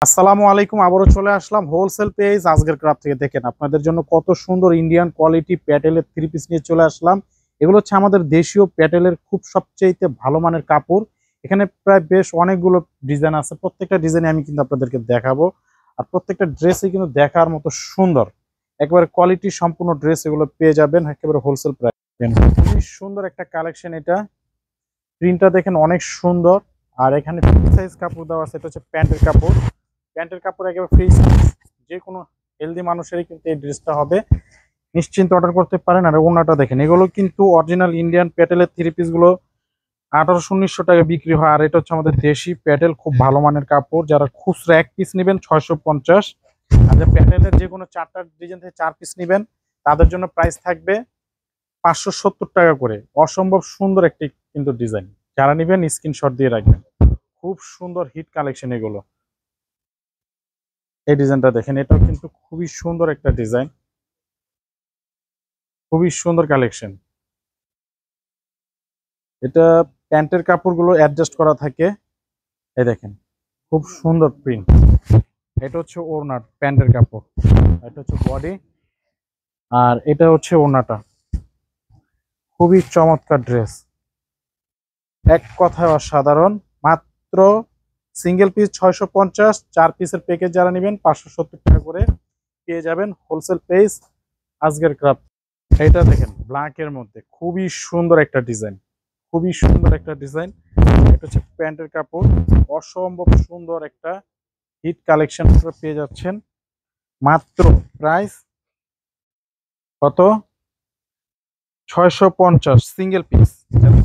আসসালামু আলাইকুম। আবারও চলে আসলাম হোলসেল পেজ আজকের ক্রাফট থেকে। দেখেন আপনাদের জন্য কত সুন্দর ইন্ডিয়ান কোয়ালিটি প্যাটেলের থ্রি পিস নিয়ে চলে আসলাম। এগুলো হচ্ছে আমাদের দেশীয় প্যাটেলের খুব সবচেয়ে ভালো মানের কাপড়। এখানে প্রায় বেশ অনেকগুলো ডিজাইন আছে, প্রত্যেকটা ডিজাইনে আমি কিন্তু আপনাদেরকে দেখাবো। আর প্রত্যেকটা ড্রেসই কিন্তু দেখার মতো সুন্দর, একেবারে কোয়ালিটি সম্পূর্ণ ড্রেস এগুলো পেয়ে যাবেন একেবারে হোলসেল প্রাইস। খুবই সুন্দর একটা কালেকশন, এটা প্রিন্টটা দেখেন অনেক সুন্দর। আর এখানে ফ্রি সাইজ কাপড় দেওয়া আছে, এটা হচ্ছে প্যান্টের কাপড়। প্যান্টের কাপড় একেবারে ফ্রি সাইজ, যে কোনো হেলদি মানুষেরই কিন্তু এই ড্রেসটা হবে। নিশ্চিন্ত অর্ডার করতে পারেন। আর ওনাটা দেখেন, এগুলো কিন্তু অরিজিনাল ইন্ডিয়ান প্যাটেলের থ্রি পিস গুলো 1800-1900 টাকা বিক্রি হয়। আর এটা হচ্ছে আমাদের দেশি প্যাটেল, খুব ভালো মানের কাপড়। যারা খুচরা এক পিস নেবেন 650, আর যে প্যাটেলের যে কোনো চারটা ডিজাইন থেকে 4 পিস নেবেন তাদের জন্য প্রাইস থাকবে 570 টাকা করে। অসম্ভব সুন্দর একটি কিন্তু ডিজাইন, যারা নেবেন স্ক্রিনশট দিয়ে রাখবেন। খুব সুন্দর হিট কালেকশন এগুলো। এই ডিজাইনটা দেখেন, এটাও কিন্তু খুবই সুন্দর একটা ডিজাইন, খুবই সুন্দর কালেকশন। এটা প্যান্টের কাপড়গুলো অ্যাডজাস্ট করা থাকে, এই দেখেন খুব সুন্দর প্রিন্ট। এটা হচ্ছে ওড়না, প্যান্টের কাপড়। এটা হচ্ছে বডি, আর এটা হচ্ছে ওড়নাটা। খুবই চমৎকার ড্রেস, এক কথায় অসাধারণ। মাত্র সিঙ্গেল পিস 650, 4 পিসের প্যাকেজ যারা নেবেন 570 টাকা করে পেয়ে যাবেন হোলসেল প্রাইস আজকের ক্রাফট। এটা দেখেন ব্ল্যাকের মধ্যে খুবই সুন্দর একটা ডিজাইন, খুবই সুন্দর একটা ডিজাইন। এটা হচ্ছে প্যান্টের কাপড়, অসম্ভব সুন্দর একটা হিট কালেকশন পেয়ে যাচ্ছেন। মাত্র প্রাইস কত? 650 সিঙ্গেল পিস।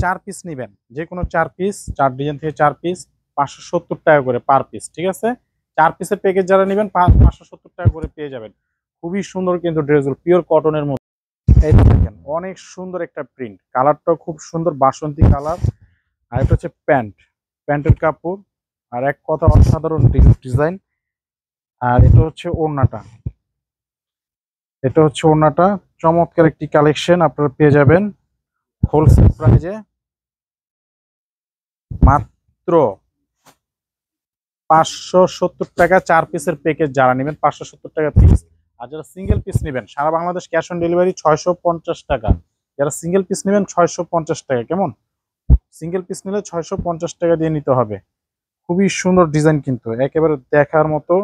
4 পিস নেবেন, যে কোনো 4 পিস, 4 ডিজাইন থেকে 4 পিস 570 টাকা করে পার পিস, ঠিক আছে? 4 পিসের প্যাকেজ যারা নেবেন 570 টাকা করে পেয়ে যাবেন। খুবই সুন্দর কিন্তু ড্রেসগুলো, পিওর কটনের মধ্যে। এই দেখেন অনেক সুন্দর একটা প্রিন্ট, কালারটাও খুব সুন্দর, বাসন্তী কালার। আর এটা হচ্ছে প্যান্ট, প্যান্টের কাপড়। আর এক কথা অসাধারণ ডিজাইন। আর এটা হচ্ছে ওড়নাটা, এটা হচ্ছে ওড়নাটা। চমৎকার একটি কালেকশন আপনারা পেয়ে যাবেন হোলসেল প্রাইজে মাত্র 570 টাকা। 4 পিসের প্যাকেজ যারা নেবেন 570 টাকা পিস। আর যারা সিঙ্গেল পিস নেবেন সারা বাংলাদেশ ক্যাশ অন ডেলিভারি 650 টাকা। যারা সিঙ্গেল পিস নেবেন 650 টাকা। কেমন? সিঙ্গেল পিস নিলে 650 টাকা দিয়ে নিতে হবে। খুবই সুন্দর ডিজাইন, কিন্তু একেবারে দেখার মতো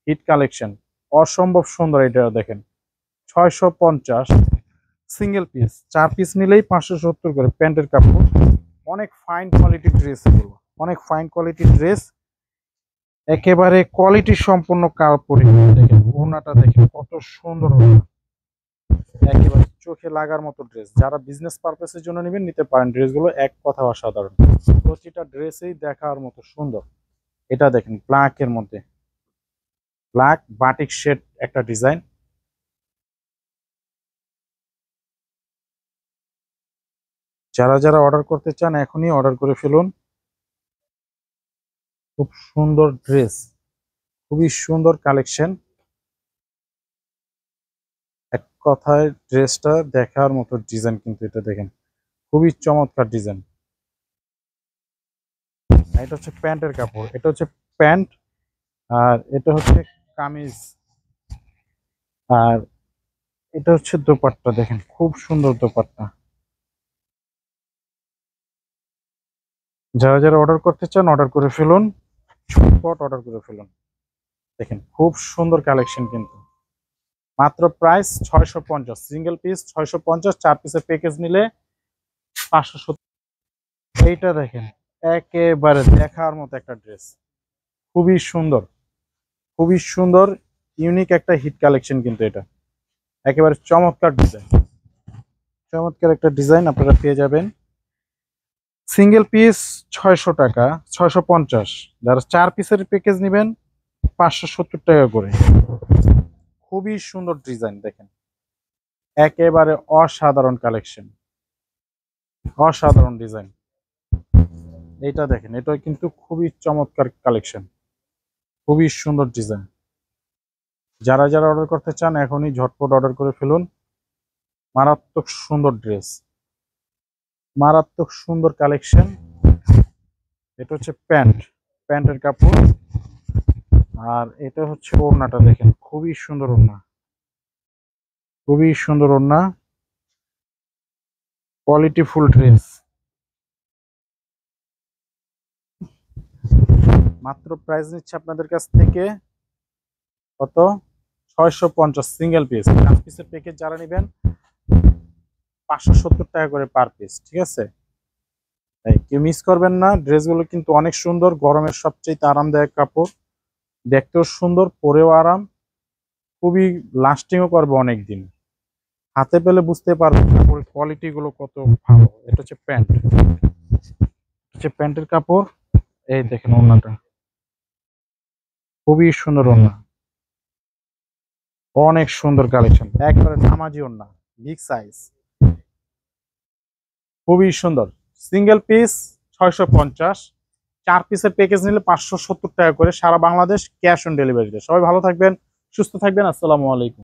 হিট কালেকশন, অসম্ভব সুন্দর। এটা দেখেন 650 সিঙ্গেল পিস, 4 পিস নিলেই 570 করে। প্যান্টের কাপড়, অনেক ফাইন কোয়ালিটির ড্রেস এগুলো, অনেক ফাইন কোয়ালিটির ড্রেস, একেবারে কোয়ালিটি সম্পন্ন কাপড়। দেখেন ওড়নাটা দেখেন কত সুন্দর, একেবারে চোখে লাগার মতো ড্রেস। যারা বিজনেস পারপাসের জন্য নেবেন নিতে পারেন ড্রেসগুলো, এক কথা অসাধারণ। প্রতিটা ড্রেসেই দেখার মতো সুন্দর। এটা দেখেন ব্ল্যাকের মধ্যে, ব্ল্যাক বাটিক শেড একটা ডিজাইন। যারা যারা অর্ডার করতে চান এখনই অর্ডার করে ফেলুন। খুব সুন্দর ড্রেস, খুবই সুন্দর কালেকশন। এক কথায় ড্রেসটা দেখার মতো ডিজাইন, কিন্তু এটা দেখেন খুবই চমৎকার ডিজাইন। এটা হচ্ছে প্যান্টের কাপড়, এটা হচ্ছে প্যান্ট। আর এটা হচ্ছে কামিজ। আর এটা হচ্ছে দোপাট্টা, দেখেন খুব সুন্দর দোপাট্টা। যারা যারা অর্ডার করতে চান অর্ডার করে ফেলুন, ঝটপট অর্ডার করে ফেলুন। দেখেন খুব সুন্দর কালেকশন, কিন্তু মাত্র প্রাইস 650 সিঙ্গেল পিস 650, 4 পিসের প্যাকেজ নিলে 570। এইটা দেখেন একেবারে দেখার মতো একটা ড্রেস, খুবই সুন্দর, খুবই সুন্দর, ইউনিক একটা হিট কালেকশন। কিন্তু এটা একেবারে চমৎকার ডিজাইন, চমৎকার একটা ডিজাইন আপনারা পেয়ে যাবেন। সিঙ্গেল পিস 600 টাকা, 650। যারা 4 পিসের প্যাকেজ নেবেন 570 টাকা করে। খুবই সুন্দর ডিজাইন, দেখেন একেবারে অসাধারণ কালেকশন, অসাধারণ ডিজাইন। এইটা দেখেন, এটা কিন্তু খুবই চমৎকার কালেকশন, খুবই সুন্দর ডিজাইন। যারা যারা অর্ডার করতে চান এখনই ঝটপট অর্ডার করে ফেলুন। মারাত্মক সুন্দর ড্রেস, মারাত্মক সুন্দর কালেকশন। এটা হচ্ছে প্যান্ট, প্যান্টের কাপড়। আর এটা হচ্ছে ওড়নাটা, দেখেন খুবই সুন্দর ওড়না, খুবই সুন্দর ওড়না, কোয়ালিটি ফুল ড্রেস। মাত্র প্রাইস নিচ্ছে আপনাদের কাছ থেকে কত, 650 সিঙ্গেল পিস। 5 পিসের প্যাকেজ যারা নেবেন 570 টাকা করে পার পিস, ঠিক আছে? তাই কেউ মিস করবেন না, ড্রেসগুলো কিন্তু অনেক সুন্দর, গরমের সবচেয়ে আরামদায়ক কাপড়, দেখতেও সুন্দর, পরেও আরাম, খুবই লাস্টিংও করবে অনেক দিন। হাতে পেলে বুঝতে পারবেন কাপড়ের কোয়ালিটি গুলো কত ভালো। এটা হচ্ছে প্যান্ট, হচ্ছে প্যান্টের কাপড়। এই দেখেন ওড়নাটা, খুবই সুন্দর ওড়না, অনেক সুন্দর কালেকশন, একবারে নামাজি ওড়না, বিগ সাইজ, খুবই সুন্দর। সিঙ্গেল পিস 650, 4 পিসের প্যাকেজ নিলে 570 টাকা করে, সারা বাংলাদেশ ক্যাশ অন ডেলিভারিতে। সবাই ভালো থাকবেন, সুস্থ থাকবেন, আসসালামু আলাইকুম।